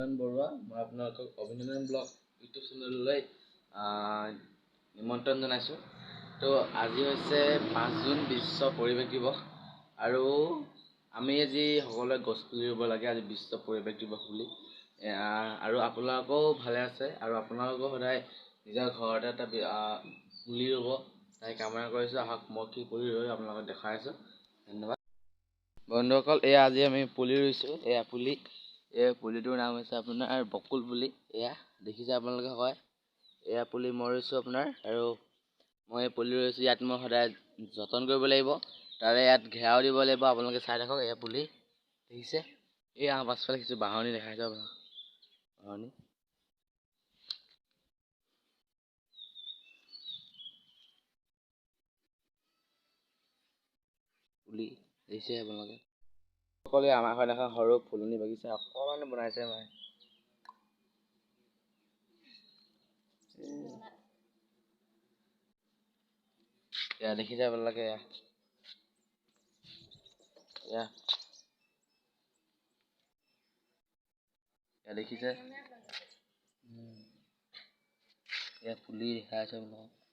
বৰুৱা মই আপোনালোকক অভিনন্দন ব্লগ ইউটিউব চেনেললৈ নিমন্ত্ৰণ জনাইছোঁ। তো আজি হৈছে 5 জুন বিশ্ব পৰিৱেশ দিৱস আৰু আমি আজি সকলোৱে গছ পুলি ৰুব লাগে আজি বিশ্ব পৰিৱেশ দিৱস বুলি। আৰু আপোনালোকেও ভালে আছে আৰু আপোনালোকেও সদায় নিজৰ ঘৰতে এটা পুলি ৰুব তাই কামনা কৰিছোঁ। আহক মই কি পুলি ৰুই আপোনালোকক দেখাই আছোঁ। ধন্যবাদ বন্ধুসকল। এয়া আজি আমি পুলি ৰুইছোঁ। এই পুলিটোৰ নাম হৈছে আপোনাৰ বকুল পুলি। এয়া দেখিছে আপোনালোকে হয়। এয়া পুলি মই ৰুইছোঁ আপোনাৰ, আৰু মই এই পুলি ৰুইছোঁ। ইয়াত মই সদায় যতন কৰিব লাগিব, তাৰে ইয়াত ঘেৰাও দিব লাগিব। আপোনালোকে চাই থাকক। এয়া পুলি দেখিছে। এই পাছফালে কিছু বাঁহনি দেখাইছে আপোনাক। বাঁহনি পুলি দেখিছে আপোনালোকে। সকলোৱে আমাৰ ঘৰত এখন সৰু ফুলনি বাগিচা অকণমান বনাইছে মায়ে। এয়া দেখিছে আপোনালোকে। এয়া দেখিছে। এয়া পুলি দেখাই আছে আপোনালোকক।